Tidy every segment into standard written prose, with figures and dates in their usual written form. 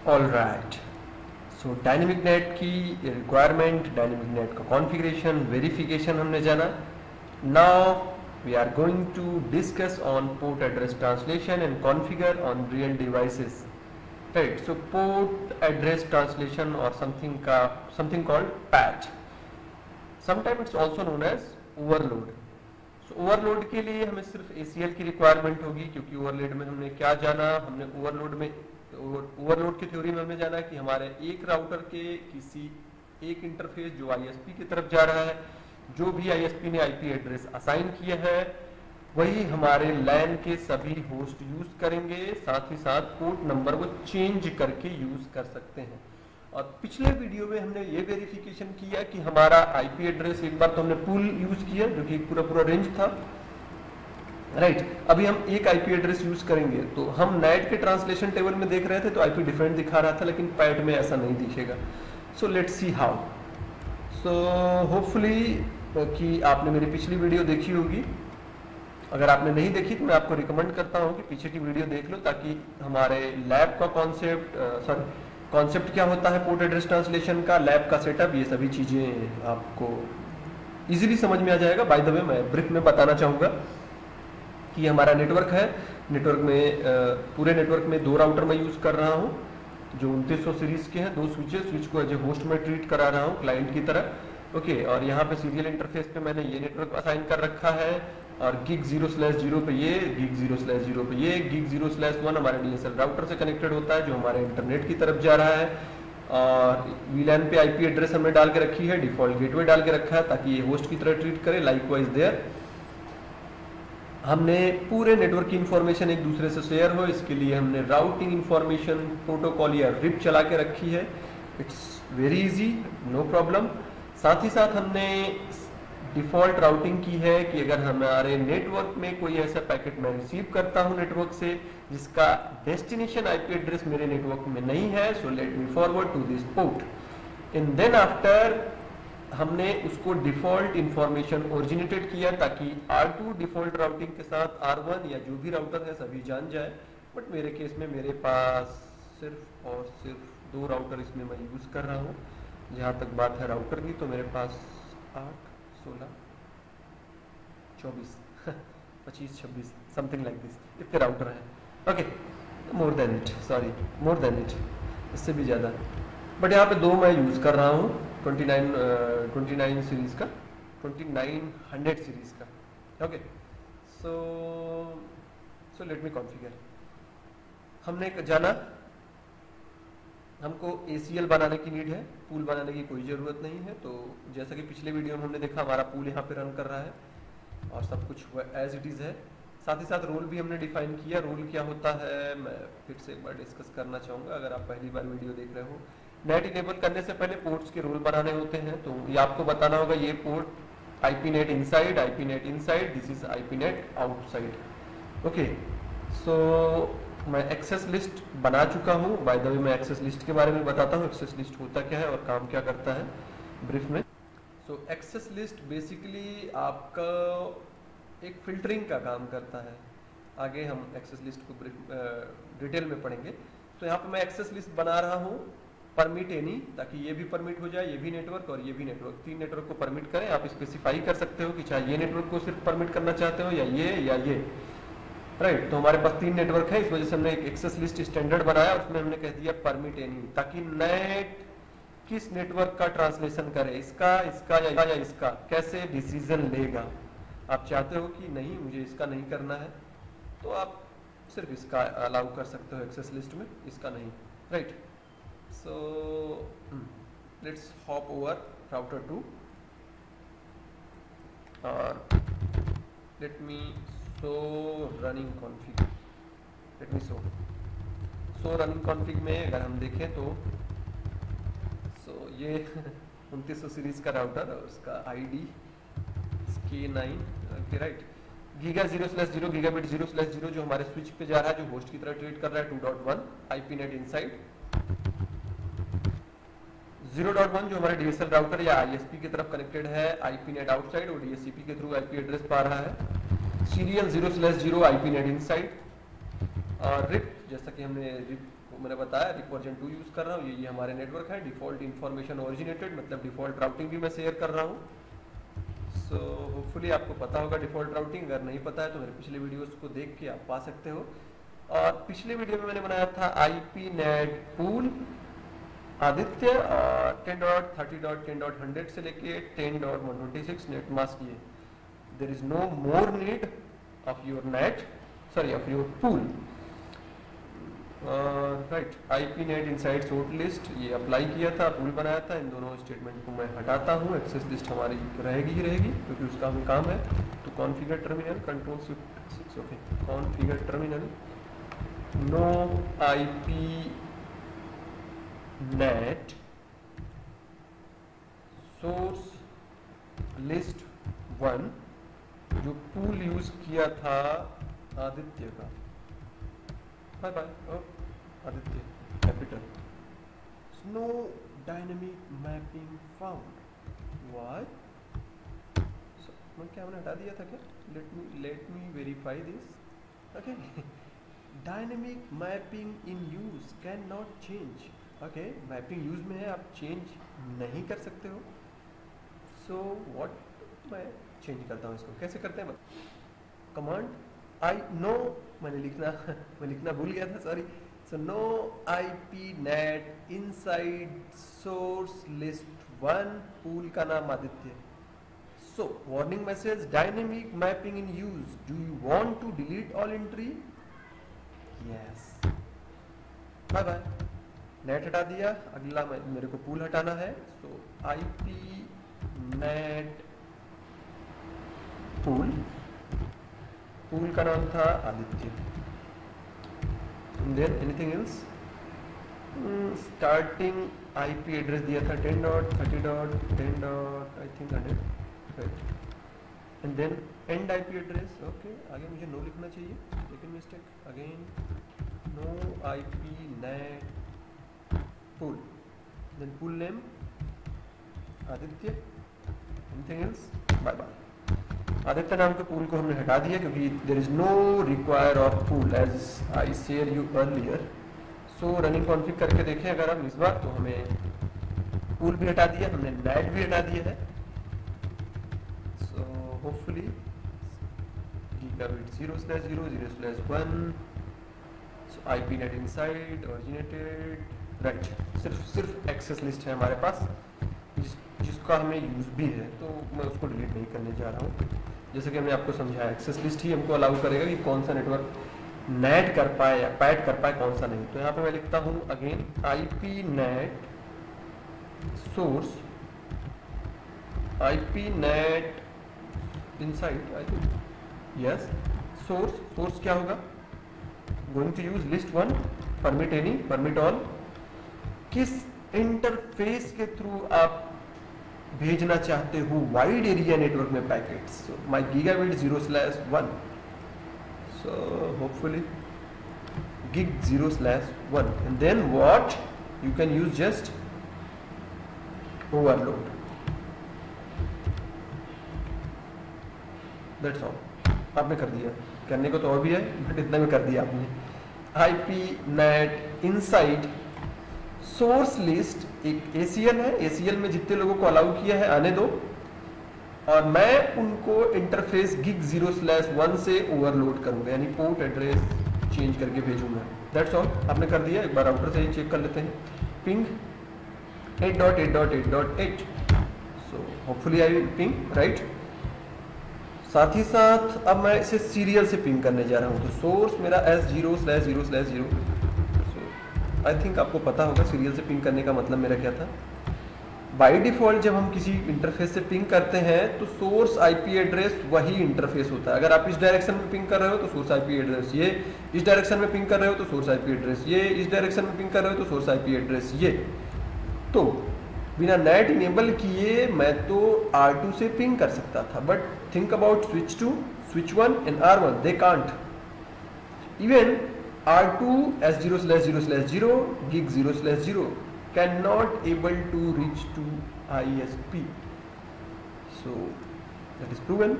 All right, so dynamic NAT की requirement, dynamic NAT का configuration, verification हमने जाना. Now we are going to discuss on port address translation and configure on real devices. Right, so port address translation और something called patch. Sometimes it's also known as overload. So overload के लिए हमें सिर्फ ACL की requirement होगी, क्योंकि overload में हमने क्या जाना, हमने ओवरलोड की थ्योरी में हमने जाना कि हमारे एक राउटर के किसी एक इंटरफेस जो ISP की तरफ जा रहा है, जो भी ISP ने IP एड्रेस असाइन किया है वही हमारे LAN के सभी होस्ट यूज करेंगे, साथ ही साथ पोर्ट नंबर को चेंज करके यूज कर सकते हैं. और पिछले वीडियो में हमने ये वेरिफिकेशन किया कि हमारा आईपी एड्रेस, एक बार तो हमने पूल यूज किया जो कि पूरा रेंज था. राइट, अभी हम एक आईपी एड्रेस यूज करेंगे. तो हम नेट के ट्रांसलेशन टेबल में देख रहे थे तो आईपी डिफरेंट दिखा रहा था, लेकिन पैट में ऐसा नहीं दिखेगा. So let's see how. So hopefully कि आपने मेरी पिछली वीडियो देखी होगी. अगर आपने नहीं देखी तो मैं आपको रिकमेंड करता हूँ कि पीछे की वीडियो देख लो, ताकि हमारे लैब का कॉन्सेप्ट क्या होता है पोर्ट एड्रेस ट्रांसलेशन का, लैब का सेटअप, ये सभी चीज़ें आपको इजीली समझ में आ जाएगा. बाय द वे मैं ब्रीफ में बताना चाहूँगा कि हमारा नेटवर्क है. नेटवर्क में पूरे नेटवर्क में 2 राउटर मैं यूज़ कर रहा हूँ जो 2900 सीरीज़ के हैं. 2 स्विच को एज ए होस्ट में ट्रीट करा रहा हूँ क्लाइंट की तरह. ओके, और यहाँ पे सीरियल इंटरफेस पे मैंने ये नेटवर्क असाइन कर रखा है, और gig 0/0 पे ये, gig 0/0 पे ये, gig 0/1 हमारे DSL राउटर से कनेक्टेड होता है जो हमारे इंटरनेट की तरफ जा रहा है. और VLAN पे IP एड्रेस हमने डाल के रखी है, डिफॉल्ट गेटवे डाल के रखा है ताकि ये होस्ट की तरह ट्रीट करे. लाइकवाइज देयर हमने पूरे नेटवर्क की इंफॉर्मेशन एक दूसरे से शेयर हो, इसके लिए हमने राउटिंग इंफॉर्मेशन प्रोटोकॉल या रिप चला के रखी है. It's very easy, no problem. साथ ही साथ हमने डिफॉल्ट राउटिंग की है कि अगर हमारे नेटवर्क में कोई ऐसा पैकेट मैं रिसीव करता हूं नेटवर्क से जिसका डेस्टिनेशन आईपी एड्रेस मेरे नेटवर्क में नहीं है, so let me forward to this port. And then after हमने उसको डिफॉल्ट इंफॉर्मेशन ओरिजिनेटेड किया ताकि R2 डिफॉल्ट राउटिंग के साथ R1 या जो भी राउटर है सभी जान जाए. बट मेरे केस में मेरे पास सिर्फ और सिर्फ 2 राउटर इसमें मैं यूज कर रहा हूँ. जहाँ तक बात है राउटर की, तो मेरे पास 8, 16, 24, 25, 26 समथिंग लाइक दिस इतने राउटर हैं. Okay, more than it, sorry more than it, इससे भी ज़्यादा. बट यहाँ पे 2 मैं यूज़ कर रहा हूँ 29 सीरीज़ का, 2900 सीरीज़ का. ओके, सो लेट मी कॉन्फ़िगर. हमने जाना हमको ACL बनाने की नीड है, पूल बनाने की कोई ज़रूरत नहीं है. तो जैसा कि पिछले वीडियो में हमने देखा हमारा पूल यहाँ पे रन कर रहा है और सब कुछ एज इट इज़ है. साथ ही साथ रोल भी हमने डिफाइन किया. रोल क्या होता है मैं फिर से एक बार डिस्कस करना चाहूँगा. अगर आप पहली बार वीडियो देख रहे हो, नेट इनेबल करने से पहले पोर्ट्स के रोल बनाने होते हैं. तो ये आपको बताना होगा ये port IP net inside, IP net inside, this is IP net outside. Okay, so मैं एक्सेस लिस्ट बना चुका हूँ. बाय द वे मैं एक्सेस लिस्ट के बारे में बताता हूँ, एक्सेस लिस्ट होता क्या है और काम क्या करता है ब्रीफ में. सो एक्सेस लिस्ट बेसिकली आपका एक फिल्टरिंग का काम करता है. आगे हम एक्सेस लिस्ट को डिटेल में पढ़ेंगे. तो यहाँ पे मैं एक्सेस लिस्ट बना रहा हूँ परमिट एनी, ताकि ये भी परमिट हो जाए, ये भी नेटवर्क और ये भी नेटवर्क, 3 नेटवर्क को परमिट करें. आप स्पेसिफाई कर सकते हो कि चाहे ये नेटवर्क को सिर्फ परमिट करना चाहते हो या ये. राइट, तो हमारे पास 3 नेटवर्क है, इस वजह से हमने एक एक्सेस लिस्ट स्टैंडर्ड बनाया, उसमें हमने कह दिया परमिट एनी, ताकि नेट किस नेटवर्क का ट्रांसलेशन करे, इसका या इसका, कैसे डिसीजन लेगा. आप चाहते हो कि नहीं मुझे इसका नहीं करना है तो आप सिर्फ इसका अलाउ कर सकते हो एक्सेस लिस्ट में, इसका नहीं. Right, so let's hop over router 2 और let me show running config. Let me show running config में अगर हम देखें तो ये 2900 सीरीज का राउटर और उसका ID K9. Okay, right, giga 0/0, gigabit 0/0 जो हमारे स्विच पे जा रहा है, जो होस्ट की तरह ट्रीट कर रहा है 2.1 IP नेट इनसाइड. 0.1 जो हमारे DSL राउटर या ISP की तरफ कनेक्टेड है, IP नेट आउटसाइड, और DHCP के थ्रू IP एड्रेस पा रहा है. Serial 0/0 IP net inside. और रिप, जैसा कि हमने रिप को मैंने बताया वर्जन 2 यूज कर रहा हूँ, ये हमारे नेटवर्क है। डिफॉल्ट इंफॉर्मेशन ओरिजिनेटेड मतलब डिफॉल्ट राउटिंग भी मैं शेयर कर रहा हूँ। सो होपफुली आपको पता होगा डिफॉल्ट राउटिंग, अगर नहीं पता है तो मेरे पिछले वीडियोस को देख के आप पा सकते हो। और पिछले वीडियो में मैंने बनाया था आईपी नेट पूल आदित्य 10.30.10.100 से लेके 10.126 नेट मास्क ये। There is no more need of your NAT, sorry of your pool, right. IP net inside short list ये अप्लाई किया था, पूल बनाया था। इन दोनों स्टेटमेंट को मैं हटाता हूँ, एक्सेस लिस्ट हमारी रहेगी ही रहेगी क्योंकि उसका हमें काम है। तो configure terminal control shift 6, okay, configure terminal no IP NAT source list 1 जो पूल यूज किया था आदित्य का, bye bye Aditya capital, no dynamic mapping found, why, मैं क्या मैंने हटा दिया था क्या? Let me verify this, okay. Dynamic mapping in use can not change, okay, mapping use में है, आप चेंज नहीं कर सकते हो। सो व्हाट, मैं चेंज करता हूँ इसको, कैसे करते हैं? कमांड आई नो, मैं लिखना भूल गया था, sorry. So no IP net inside source list 1 pool का नाम Aditya. So warning message, dynamic mapping in use, do you want to delete all entry? Yes, bye bye. Net हटा दिया, अगला मेरे को पूल हटाना है। So IP net pool, pool का नाम था Aditya. Then anything else, starting IP address दिया था 10.30.10. I think 100, right. And then end IP address, okay, आगे मुझे नो लिखना चाहिए, लेकिन mistake again, no IP net pool, then pool name Aditya, anything else, bye bye. Aditya नाम के पूल को हमने हटा दिया क्योंकि there is no require of pool as I share you earlier. So running config करके देखें अगर हम इस बार, तो हमें पूल भी हटा दिया, हमने नेट भी हटा दिया है। सो होपफुली गीगाबिट 0/0 0/1, सो IP net inside originated, right. सिर्फ एक्सेस लिस्ट है हमारे पास जिसका हमें यूज भी है, तो मैं उसको डिलीट नहीं करने जा रहा हूँ। जैसे कि हमने आपको समझाया, एक्सेस लिस्ट ही हमको अलाउ करेगा कि कौन सा नेटवर्क नेट कर पाए या पैड कर पाए, कौन सा नहीं। तो यहाँ पे मैं लिखता हूँ again IP NAT source, IP net inside, I think, yes, source क्या होगा? Going to use list 1, permit any, permit all. किस इंटरफेस के थ्रू आप भेजना चाहते हो वाइड एरिया नेटवर्क में packets? My gigabit 0/1, so hopefully gig 0/1, and then what you can use, just overload, that's all। आपने कर दिया, करने को तो और भी है बट इतना में कर दिया आपने। IP net inside source list एक ACL है, ACL में जितने लोगों को अलाउ किया है आने दो, और मैं उनको इंटरफेस gig 0/1 से ओवरलोड करूंगा, यानी पोर्ट एड्रेस चेंज करके भेजूंगा। दैट्स ऑल, आपने कर दिया। एक बार राउटर से ही चेक कर लेते हैं। Ping 8.8.8.8, so hopefully I will ping, right. साथ ही साथ अब मैं इसे सीरियल से पिंग करने जा रहा हूँ। तो सोर्स मेरा S0/0/0, आई थिंक आपको पता होगा सीरियल से पिंग करने का मतलब मेरा क्या था। बाय डिफॉल्ट जब हम किसी इंटरफेस से पिंग करते हैं तो सोर्स आईपी एड्रेस वही इंटरफेस होता है। अगर आप इस डायरेक्शन में पिंग कर रहे हो तो सोर्स आईपी एड्रेस ये, इस डायरेक्शन में पिंग कर रहे हो तो सोर्स आईपी एड्रेस ये, इस डायरेक्शन में पिंग कर रहे हो तो सोर्स आईपी एड्रेस ये। तो बिना नेट इनेबल किए मैं तो R2 से पिंग कर सकता था, but think about switch 2, switch 1 and R1, they can't. Even R2 S0/0/0 gig 0/0 cannot able to reach to ISP, so that is proven।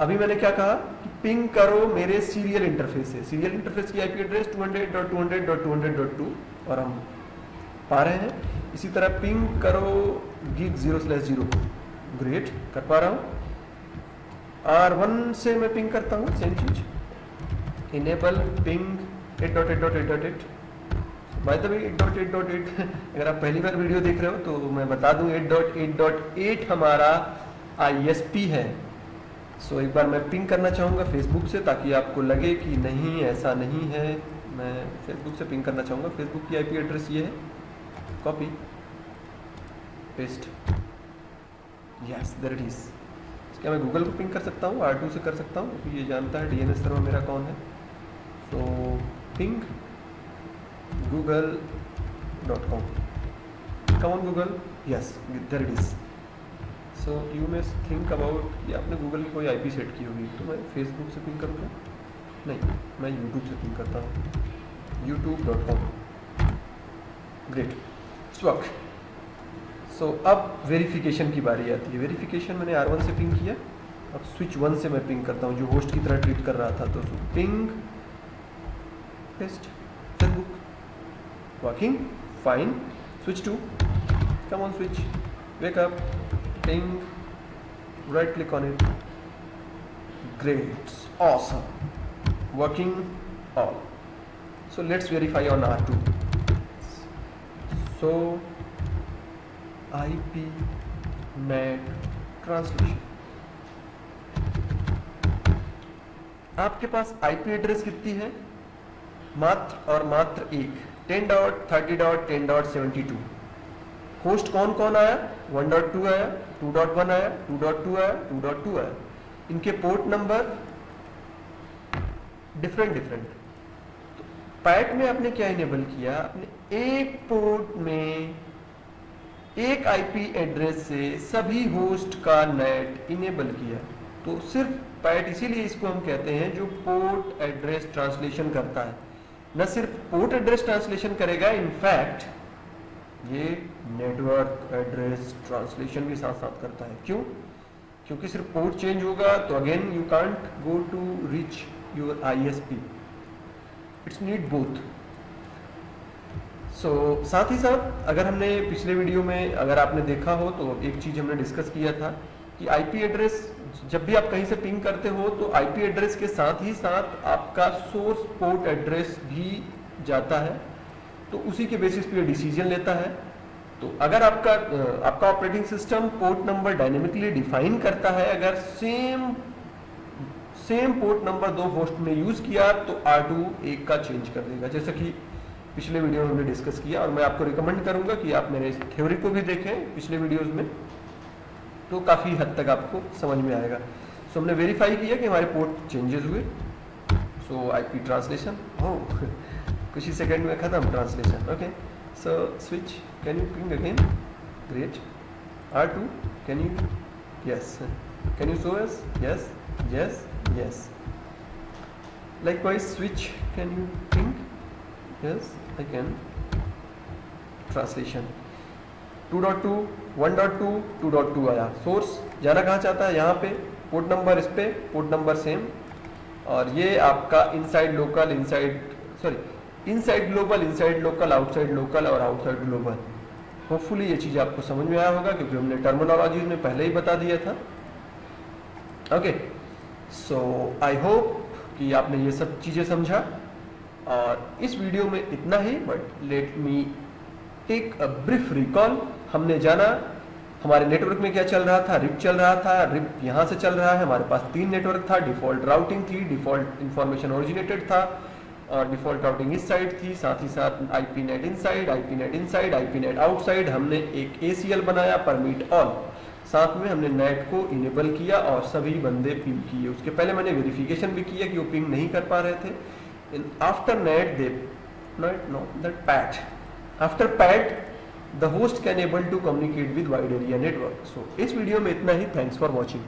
अभी मैंने क्या कहा कि पिंग करो मेरे सीरियल इंटरफेस से। सीरियल इंटरफेस की आईपी एड्रेस 200.200.200.2 और हम पा रहे हैं। इसी तरह पिंग करो gig 0/0, ग्रेट, कर पा रहा हूँ। R1 से मैं पिंग करता हूँ, सेम चीज, enable ping 8.8.8.8। By the way 8.8.8 अगर आप पहली बार वीडियो देख रहे हो तो मैं बता दूं 8.8.8 हमारा ISP है। सो एक बार मैं पिंग करना चाहूँगा फेसबुक से, ताकि आपको लगे कि नहीं ऐसा नहीं है। मैं फेसबुक से पिंग करना चाहूँगा। फेसबुक की IP एड्रेस ये है, copy paste, yes there it is. क्या मैं गूगल को पिंग कर सकता हूँ? R2 से कर सकता हूँ क्योंकि ये जानता है DNS सर्वर मेरा कौन है। सो ping google.com, come on Google, yes there it is। so you may think about कि आपने गूगल की कोई IP सेट की होगी, तो मैं फेसबुक से पिंग करूँगा? नहीं, मैं यूट्यूब से पिंग करता हूँ, youtube.com, ग्रेट, वर्क। सो अब वेरिफिकेशन की बारी आती है। वेरिफिकेशन मैंने R1 से पिंग किया, अब स्विच 1 से मैं पिंग करता हूँ जो होस्ट की तरह ट्रीट कर रहा था। तो ping paste Facebook, working fine, switch 2, come on switch, wake up, ping, right click on it, great, awesome, working all। so let's verify on R2। so IP NAT translation, आपके पास IP address कितनी है? मात्र और मात्र एक, 10.30.10.72। Host कौन कौन आया? 1.2 आया, 2.1 आया, 2.2 आया, 2.2 आया। इनके पोर्ट नंबर डिफरेंट। तो पैट में आपने क्या इनेबल किया? आपने एक पोर्ट में एक IP एड्रेस से सभी होस्ट का नेट इनेबल किया। तो सिर्फ पैट इसीलिए इसको हम कहते हैं जो पोर्ट एड्रेस ट्रांसलेशन करता है। न सिर्फ पोर्ट एड्रेस ट्रांसलेशन करेगा, इनफैक्ट ये नेटवर्क एड्रेस ट्रांसलेशन भी साथ साथ करता है। क्यों? क्योंकि सिर्फ पोर्ट चेंज होगा तो again you can't go to reach your ISP, it's need both. So साथ ही साथ अगर हमने पिछले वीडियो में अगर आपने देखा हो तो एक चीज हमने डिस्कस किया था कि IP एड्रेस जब भी आप कहीं से पिंग करते हो तो IP एड्रेस के साथ ही साथ आपका सोर्स पोर्ट एड्रेस भी जाता है, तो उसी के बेसिस पे डिसीजन लेता है। तो अगर आपका operating system port number dynamically define करता है, अगर सेम पोर्ट नंबर दो होस्ट में यूज किया तो R2 एक का चेंज कर देगा, जैसा कि पिछले वीडियो में हमने डिस्कस किया। और मैं आपको रिकमेंड करूंगा कि आप मेरे इस थ्योरी को भी देखें पिछले वीडियोस में, तो काफ़ी हद तक आपको समझ में आएगा। सो हमने वेरीफाई किया कि हमारे पोर्ट चेंजेस हुए। सो IP ट्रांसलेशन, कुछ ही सेकेंड में खत्म translation. Okay, so switch, can you ping again, great. R2 can you, yes, can you show us, yes yes yes. likewise switch, can you ping, yes I can। Translation 2.2 1.2 2.2 आया। Source जाना कहाँ चाहता है? यहाँ पे port number, इस पे port number same, और ये आपका inside local, inside global, inside local, outside local और आउटसाइड ग्लोबल। होपफुली ये चीज़ आपको समझ में आया होगा क्योंकि हमने टर्मिनोलॉजीज में पहले ही बता दिया था। ओके, सो आई होप कि आपने ये सब चीज़ें समझा, और इस वीडियो में इतना ही। But let me take a brief recall. हमने जाना हमारे नेटवर्क में क्या चल रहा था। रिप चल रहा था, रिप यहाँ से चल रहा है। हमारे पास 3 नेटवर्क था, डिफॉल्ट राउटिंग थी, डिफॉल्ट इंफॉर्मेशन ओरिजिनेटेड था, और डिफॉल्ट राउटिंग इस साइड थी, साथ ही साथ IP net inside, IP net inside, IP net outside. हमने एक ACL बनाया, परमिट ऑल। साथ में हमने नेट को इनेबल किया और सभी बंदे पिंग किए। उसके पहले मैंने वेरिफिकेशन भी किया कि वो पिंग नहीं कर पा रहे थे। After net they that PAT, after PAT the host can able to communicate with wide area network। So इस वीडियो में इतना ही। Thanks for watching.